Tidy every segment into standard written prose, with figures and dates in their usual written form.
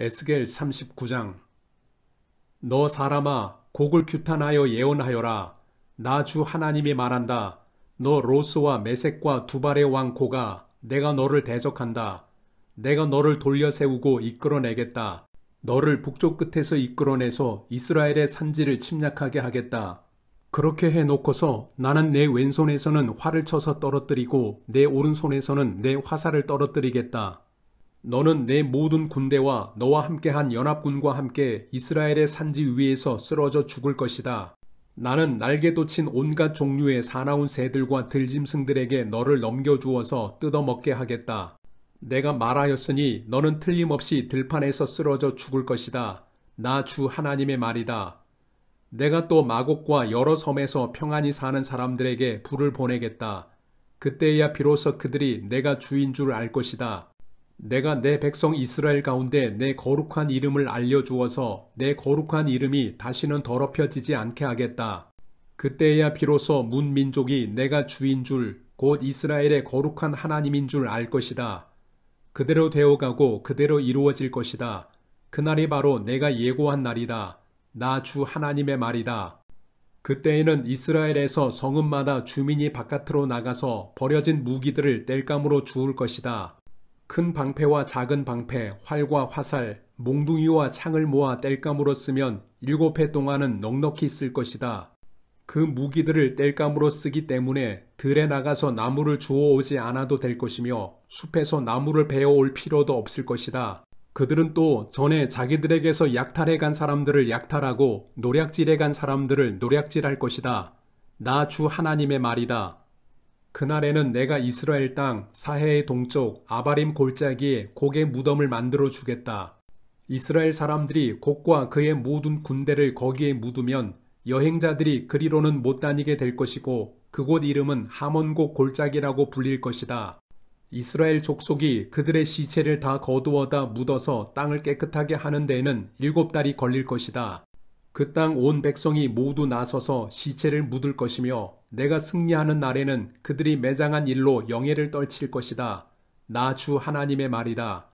에스겔 39장. 너 사람아, 곡을 규탄하여 예언하여라. 나 주 하나님이 말한다. 너 로스와 메섹과 두발의 왕 고가, 내가 너를 대적한다. 내가 너를 돌려 세우고 이끌어내겠다. 너를 북쪽 끝에서 이끌어내서 이스라엘의 산지를 침략하게 하겠다. 그렇게 해놓고서 나는 내 왼손에서는 활을 쳐서 떨어뜨리고 내 오른손에서는 내 화살을 떨어뜨리겠다. 너는 내 모든 군대와 너와 함께한 연합군과 함께 이스라엘의 산지 위에서 쓰러져 죽을 것이다. 나는 날개 돋친 온갖 종류의 사나운 새들과 들짐승들에게 너를 넘겨주어서 뜯어먹게 하겠다. 내가 말하였으니 너는 틀림없이 들판에서 쓰러져 죽을 것이다. 나 주 하나님의 말이다. 내가 또 마곡과 여러 섬에서 평안히 사는 사람들에게 불을 보내겠다. 그때야 비로소 그들이 내가 주인 줄 알 것이다. 내가 내 백성 이스라엘 가운데 내 거룩한 이름을 알려주어서 내 거룩한 이름이 다시는 더럽혀지지 않게 하겠다. 그때야 비로소 문민족이 내가 주인 줄, 곧 이스라엘의 거룩한 하나님인 줄 알 것이다. 그대로 되어가고 그대로 이루어질 것이다. 그날이 바로 내가 예고한 날이다. 나 주 하나님의 말이다. 그때에는 이스라엘에서 성읍마다 주민이 바깥으로 나가서 버려진 무기들을 땔감으로 주울 것이다. 큰 방패와 작은 방패, 활과 화살, 몽둥이와 창을 모아 땔감으로 쓰면 7해 동안은 넉넉히 쓸 것이다. 그 무기들을 땔감으로 쓰기 때문에 들에 나가서 나무를 주워오지 않아도 될 것이며 숲에서 나무를 베어올 필요도 없을 것이다. 그들은 또 전에 자기들에게서 약탈해 간 사람들을 약탈하고 노략질해 간 사람들을 노략질할 것이다. 나 주 하나님의 말이다. 그날에는 내가 이스라엘 땅 사해의 동쪽 아바림 골짜기에 곡의 무덤을 만들어 주겠다. 이스라엘 사람들이 곡과 그의 모든 군대를 거기에 묻으면 여행자들이 그리로는 못 다니게 될 것이고 그곳 이름은 하몬곡 골짜기라고 불릴 것이다. 이스라엘 족속이 그들의 시체를 다 거두어다 묻어서 땅을 깨끗하게 하는 데에는 7달이 걸릴 것이다. 그 땅 온 백성이 모두 나서서 시체를 묻을 것이며 내가 승리하는 날에는 그들이 매장한 일로 영예를 떨칠 것이다. 나 주 하나님의 말이다.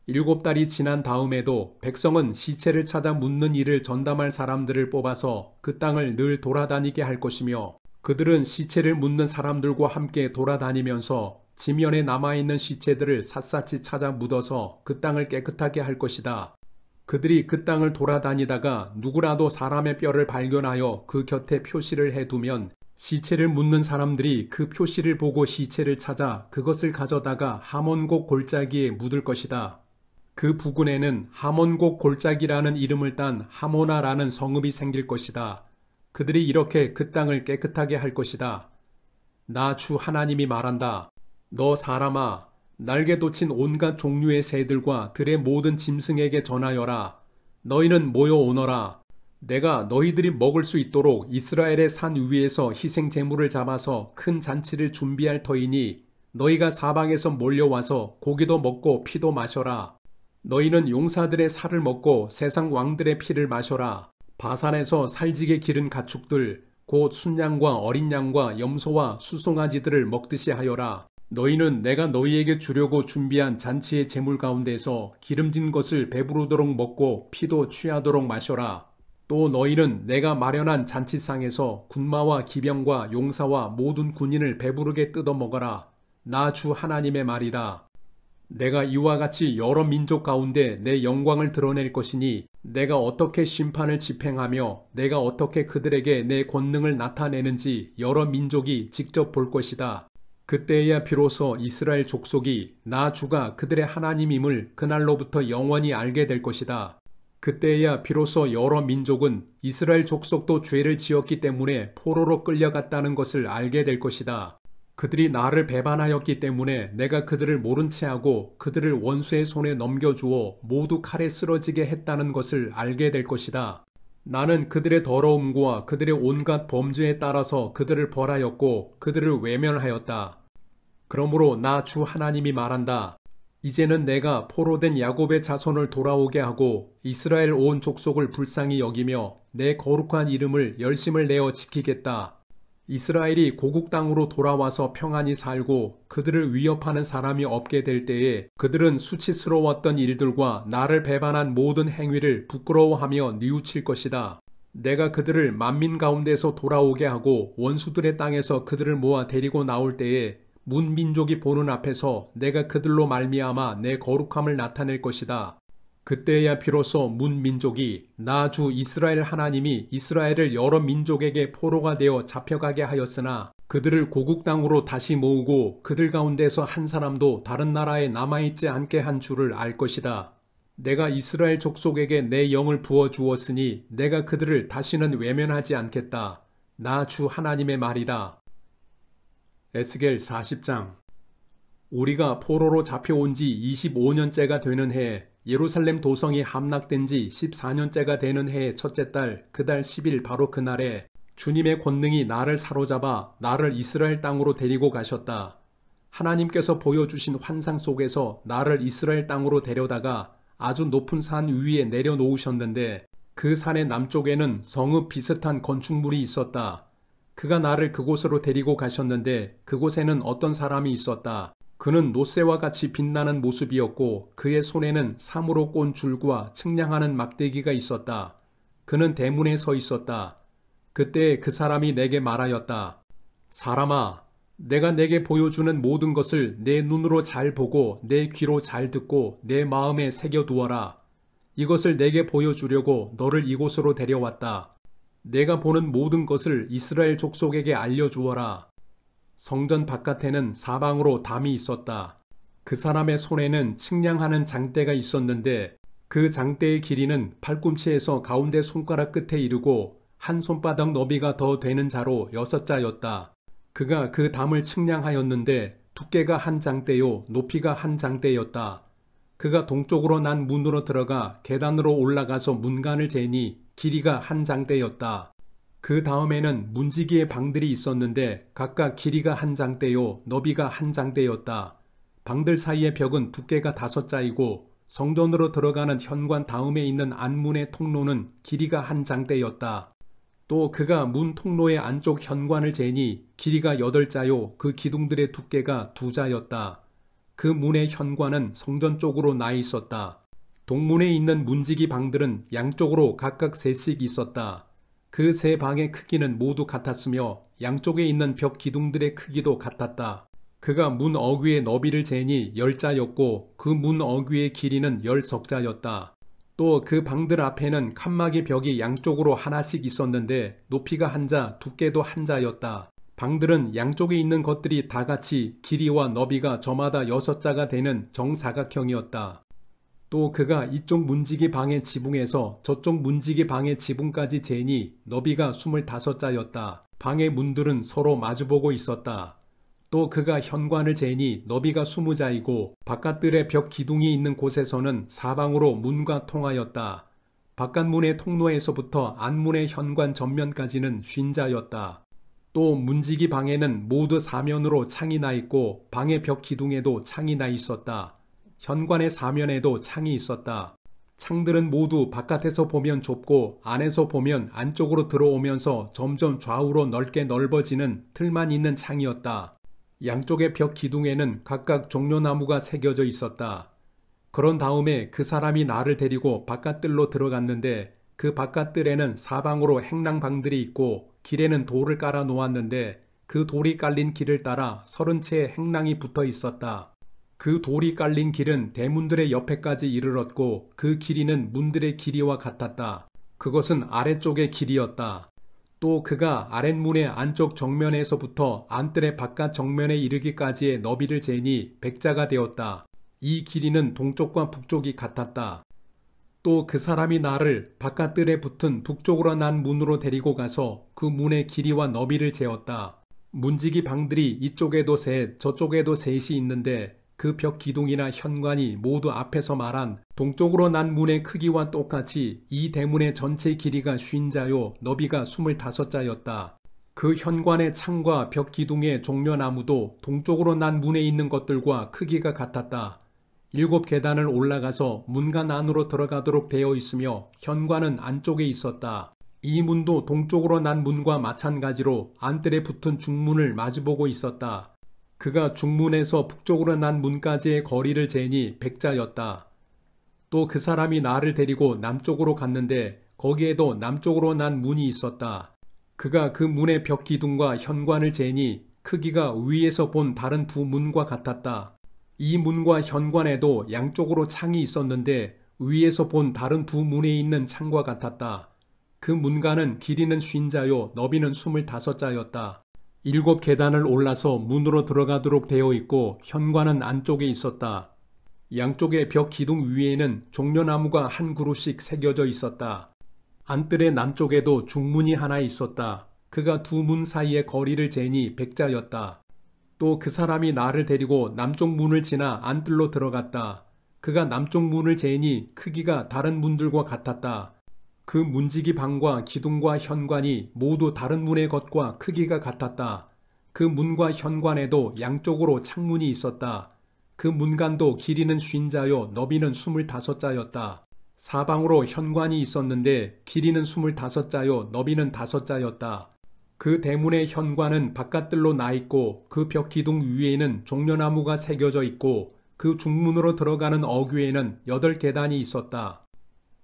7달이 지난 다음에도 백성은 시체를 찾아 묻는 일을 전담할 사람들을 뽑아서 그 땅을 늘 돌아다니게 할 것이며 그들은 시체를 묻는 사람들과 함께 돌아다니면서 지면에 남아있는 시체들을 샅샅이 찾아 묻어서 그 땅을 깨끗하게 할 것이다. 그들이 그 땅을 돌아다니다가 누구라도 사람의 뼈를 발견하여 그 곁에 표시를 해두면 시체를 묻는 사람들이 그 표시를 보고 시체를 찾아 그것을 가져다가 하몬곡 골짜기에 묻을 것이다. 그 부근에는 하몬곡 골짜기라는 이름을 딴 하모나라는 성읍이 생길 것이다. 그들이 이렇게 그 땅을 깨끗하게 할 것이다. 나 주 하나님이 말한다. 너 사람아, 날개 돋친 온갖 종류의 새들과 들의 모든 짐승에게 전하여라. 너희는 모여오너라. 내가 너희들이 먹을 수 있도록 이스라엘의 산 위에서 희생 제물을 잡아서 큰 잔치를 준비할 터이니 너희가 사방에서 몰려와서 고기도 먹고 피도 마셔라. 너희는 용사들의 살을 먹고 세상 왕들의 피를 마셔라. 바산에서 살지게 기른 가축들 곧 순양과 어린 양과 염소와 수송아지들을 먹듯이 하여라. 너희는 내가 너희에게 주려고 준비한 잔치의 제물 가운데서 기름진 것을 배부르도록 먹고 피도 취하도록 마셔라. 또 너희는 내가 마련한 잔치상에서 군마와 기병과 용사와 모든 군인을 배부르게 뜯어먹어라. 나 주 하나님의 말이다. 내가 이와 같이 여러 민족 가운데 내 영광을 드러낼 것이니 내가 어떻게 심판을 집행하며 내가 어떻게 그들에게 내 권능을 나타내는지 여러 민족이 직접 볼 것이다. 그때야 비로소 이스라엘 족속이 나 주가 그들의 하나님임을 그날로부터 영원히 알게 될 것이다. 그때야 비로소 여러 민족은 이스라엘 족속도 죄를 지었기 때문에 포로로 끌려갔다는 것을 알게 될 것이다. 그들이 나를 배반하였기 때문에 내가 그들을 모른 채 하고 그들을 원수의 손에 넘겨주어 모두 칼에 쓰러지게 했다는 것을 알게 될 것이다. 나는 그들의 더러움과 그들의 온갖 범죄에 따라서 그들을 벌하였고 그들을 외면하였다. 그러므로 나 주 하나님이 말한다. 이제는 내가 포로된 야곱의 자손을 돌아오게 하고 이스라엘 온 족속을 불쌍히 여기며 내 거룩한 이름을 열심을 내어 지키겠다. 이스라엘이 고국 땅으로 돌아와서 평안히 살고 그들을 위협하는 사람이 없게 될 때에 그들은 수치스러웠던 일들과 나를 배반한 모든 행위를 부끄러워하며 뉘우칠 것이다. 내가 그들을 만민 가운데서 돌아오게 하고 원수들의 땅에서 그들을 모아 데리고 나올 때에 문 민족이 보는 앞에서 내가 그들로 말미암아 내 거룩함을 나타낼 것이다. 그때야 비로소 문 민족이 나 주 이스라엘 하나님이 이스라엘을 여러 민족에게 포로가 되어 잡혀가게 하였으나 그들을 고국 땅으로 다시 모으고 그들 가운데서 한 사람도 다른 나라에 남아있지 않게 한 줄을 알 것이다. 내가 이스라엘 족속에게 내 영을 부어 주었으니 내가 그들을 다시는 외면하지 않겠다. 나 주 하나님의 말이다. 에스겔 40장. 우리가 포로로 잡혀온 지 25년째가 되는 해 예루살렘 도성이 함락된 지 14년째가 되는 해의 첫째 달 그 달 10일 바로 그날에 주님의 권능이 나를 사로잡아 나를 이스라엘 땅으로 데리고 가셨다. 하나님께서 보여주신 환상 속에서 나를 이스라엘 땅으로 데려다가 아주 높은 산 위에 내려놓으셨는데 그 산의 남쪽에는 성읍 비슷한 건축물이 있었다. 그가 나를 그곳으로 데리고 가셨는데 그곳에는 어떤 사람이 있었다. 그는 노새와 같이 빛나는 모습이었고 그의 손에는 사무로 꼰 줄과 측량하는 막대기가 있었다. 그는 대문에 서 있었다. 그때 그 사람이 내게 말하였다. 사람아, 내가 내게 보여주는 모든 것을 내 눈으로 잘 보고 내 귀로 잘 듣고 내 마음에 새겨두어라. 이것을 내게 보여주려고 너를 이곳으로 데려왔다. 내가 보는 모든 것을 이스라엘 족속에게 알려주어라. 성전 바깥에는 사방으로 담이 있었다. 그 사람의 손에는 측량하는 장대가 있었는데 그 장대의 길이는 팔꿈치에서 가운데 손가락 끝에 이르고 한 손바닥 너비가 더 되는 자로 6자였다. 그가 그 담을 측량하였는데 두께가 한 장대요 높이가 한 장대였다. 그가 동쪽으로 난 문으로 들어가 계단으로 올라가서 문간을 재니 길이가 한 장대였다. 그 다음에는 문지기의 방들이 있었는데 각각 길이가 한 장대요 너비가 한 장대였다. 방들 사이의 벽은 두께가 5자이고 성전으로 들어가는 현관 다음에 있는 안문의 통로는 길이가 한 장대였다. 또 그가 문 통로의 안쪽 현관을 재니 길이가 8자요 그 기둥들의 두께가 2자였다. 그 문의 현관은 성전 쪽으로 나 있었다. 동문에 있는 문지기 방들은 양쪽으로 각각 3씩 있었다. 그 3방의 크기는 모두 같았으며 양쪽에 있는 벽 기둥들의 크기도 같았다. 그가 문 어귀의 너비를 재니 10자였고 그 문 어귀의 길이는 10석자였다. 또 그 방들 앞에는 칸막이 벽이 양쪽으로 하나씩 있었는데 높이가 1자, 두께도 1자였다. 방들은 양쪽에 있는 것들이 다 같이 길이와 너비가 저마다 6자가 되는 정사각형이었다. 또 그가 이쪽 문지기 방의 지붕에서 저쪽 문지기 방의 지붕까지 재니 너비가 25자였다. 방의 문들은 서로 마주보고 있었다. 또 그가 현관을 재니 너비가 20자이고 바깥들의 벽 기둥이 있는 곳에서는 사방으로 문과 통하였다. 바깥문의 통로에서부터 안문의 현관 전면까지는 50자였다. 또 문지기 방에는 모두 4면으로 창이 나 있고 방의 벽 기둥에도 창이 나 있었다. 현관의 4면에도 창이 있었다. 창들은 모두 바깥에서 보면 좁고 안에서 보면 안쪽으로 들어오면서 점점 좌우로 넓게 넓어지는 틀만 있는 창이었다. 양쪽의 벽 기둥에는 각각 종려나무가 새겨져 있었다. 그런 다음에 그 사람이 나를 데리고 바깥뜰로 들어갔는데 그 바깥뜰에는 사방으로 행랑방들이 있고 길에는 돌을 깔아 놓았는데 그 돌이 깔린 길을 따라 30채의 행랑이 붙어 있었다. 그 돌이 깔린 길은 대문들의 옆에까지 이르렀고 그 길이는 문들의 길이와 같았다. 그것은 아래쪽의 길이었다. 또 그가 아랫문의 안쪽 정면에서부터 안뜰의 바깥 정면에 이르기까지의 너비를 재니 100자가 되었다. 이 길이는 동쪽과 북쪽이 같았다. 또 그 사람이 나를 바깥뜰에 붙은 북쪽으로 난 문으로 데리고 가서 그 문의 길이와 너비를 재었다. 문지기 방들이 이쪽에도 셋 저쪽에도 셋이 있는데 그 벽 기둥이나 현관이 모두 앞에서 말한 동쪽으로 난 문의 크기와 똑같이 이 대문의 전체 길이가 50자요 너비가 25자였다. 그 현관의 창과 벽 기둥의 종려나무도 동쪽으로 난 문에 있는 것들과 크기가 같았다. 7계단을 올라가서 문간 안으로 들어가도록 되어 있으며 현관은 안쪽에 있었다. 이 문도 동쪽으로 난 문과 마찬가지로 안뜰에 붙은 중문을 마주보고 있었다. 그가 중문에서 북쪽으로 난 문까지의 거리를 재니 100자였다. 또 그 사람이 나를 데리고 남쪽으로 갔는데 거기에도 남쪽으로 난 문이 있었다. 그가 그 문의 벽 기둥과 현관을 재니 크기가 위에서 본 다른 두 문과 같았다. 이 문과 현관에도 양쪽으로 창이 있었는데 위에서 본 다른 두 문에 있는 창과 같았다. 그 문간은 길이는 50자요 너비는 25자였다. 7 계단을 올라서 문으로 들어가도록 되어 있고 현관은 안쪽에 있었다. 양쪽의 벽 기둥 위에는 종려나무가 한 그루씩 새겨져 있었다. 안뜰의 남쪽에도 중문이 하나 있었다. 그가 두 문 사이의 거리를 재니 100자였다. 또 그 사람이 나를 데리고 남쪽 문을 지나 안뜰로 들어갔다. 그가 남쪽 문을 재니 크기가 다른 문들과 같았다. 그 문지기 방과 기둥과 현관이 모두 다른 문의 것과 크기가 같았다. 그 문과 현관에도 양쪽으로 창문이 있었다. 그 문간도 길이는 50자요 너비는 25자였다. 사방으로 현관이 있었는데 길이는 25자요 너비는 5자였다. 그 대문의 현관은 바깥들로 나 있고 그 벽 기둥 위에는 종려나무가 새겨져 있고 그 중문으로 들어가는 어귀에는 8 계단이 있었다.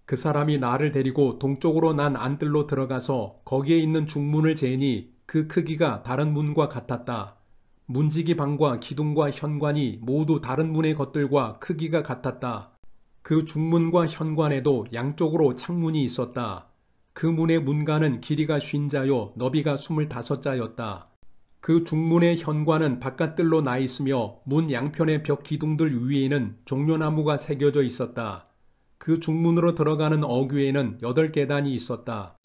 그 사람이 나를 데리고 동쪽으로 난 안뜰로 들어가서 거기에 있는 중문을 재니 그 크기가 다른 문과 같았다. 문지기 방과 기둥과 현관이 모두 다른 문의 것들과 크기가 같았다. 그 중문과 현관에도 양쪽으로 창문이 있었다. 그 문의 문간은 길이가 50자요 너비가 25자였다. 그 중문의 현관은 바깥들로 나 있으며 문 양편의 벽 기둥들 위에는 종려나무가 새겨져 있었다. 그 중문으로 들어가는 어귀에는 8 계단이 있었다.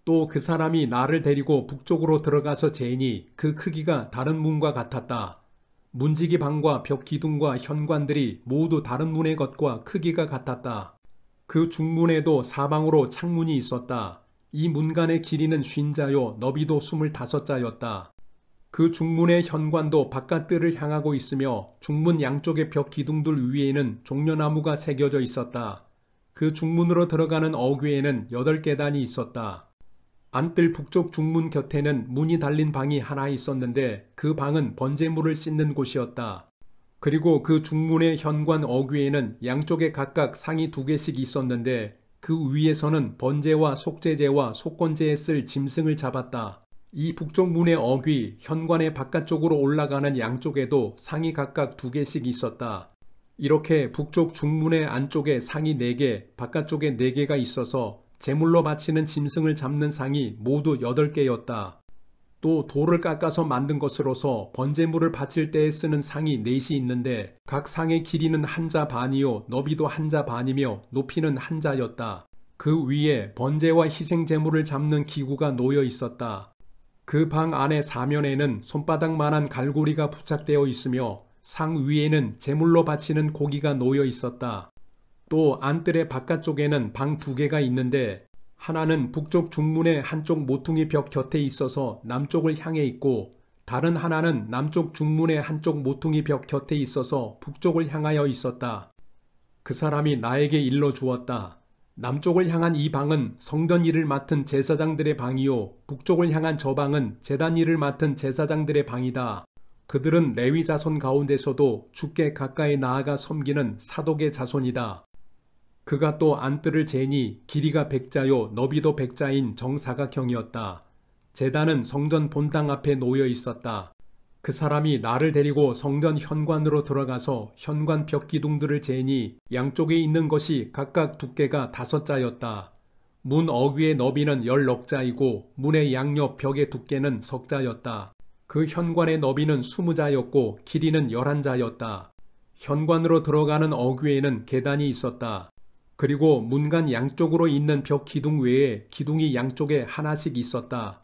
또 그 사람이 나를 데리고 북쪽으로 들어가서 재니 그 크기가 다른 문과 같았다. 문지기 방과 벽 기둥과 현관들이 모두 다른 문의 것과 크기가 같았다. 그 중문에도 사방으로 창문이 있었다. 이 문간의 길이는 50자요 너비도 25자였다. 그 중문의 현관도 바깥뜰을 향하고 있으며 중문 양쪽의 벽 기둥들 위에는 종려나무가 새겨져 있었다. 그 중문으로 들어가는 어귀에는 8 계단이 있었다. 안뜰 북쪽 중문 곁에는 문이 달린 방이 하나 있었는데 그 방은 번제물을 씻는 곳이었다. 그리고 그 중문의 현관 어귀에는 양쪽에 각각 상이 2개씩 있었는데 그 위에서는 번제와 속죄제와 속건제에 쓸 짐승을 잡았다. 이 북쪽 문의 어귀, 현관의 바깥쪽으로 올라가는 양쪽에도 상이 각각 2개씩 있었다. 이렇게 북쪽 중문의 안쪽에 상이 4개, 바깥쪽에 4개가 있어서 제물로 바치는 짐승을 잡는 상이 모두 8개였다. 또 돌을 깎아서 만든 것으로서 번제물을 바칠 때에 쓰는 상이 4이 있는데 각 상의 길이는 1자 반이요 너비도 1자 반이며 높이는 1자였다. 그 위에 번제와 희생제물을 잡는 기구가 놓여 있었다. 그 방 안의 사면에는 손바닥만한 갈고리가 부착되어 있으며 상 위에는 제물로 바치는 고기가 놓여 있었다. 또 안뜰의 바깥쪽에는 방 2개가 있는데 하나는 북쪽 중문의 한쪽 모퉁이 벽 곁에 있어서 남쪽을 향해 있고 다른 하나는 남쪽 중문의 한쪽 모퉁이 벽 곁에 있어서 북쪽을 향하여 있었다. 그 사람이 나에게 일러 주었다. 남쪽을 향한 이 방은 성전 일을 맡은 제사장들의 방이요 북쪽을 향한 저 방은 제단 일을 맡은 제사장들의 방이다. 그들은 레위 자손 가운데서도 주께 가까이 나아가 섬기는 사독의 자손이다. 그가 또 안뜰을 재니 길이가 100자요 너비도 100자인 정사각형이었다. 제단은 성전 본당 앞에 놓여 있었다. 그 사람이 나를 데리고 성전 현관으로 들어가서 현관 벽 기둥들을 재니 양쪽에 있는 것이 각각 두께가 5자였다. 문 어귀의 너비는 10넉자이고 문의 양옆 벽의 두께는 10자였다. 그 현관의 너비는 20자였고 길이는 11자였다. 현관으로 들어가는 어귀에는 계단이 있었다. 그리고 문간 양쪽으로 있는 벽 기둥 외에 기둥이 양쪽에 하나씩 있었다.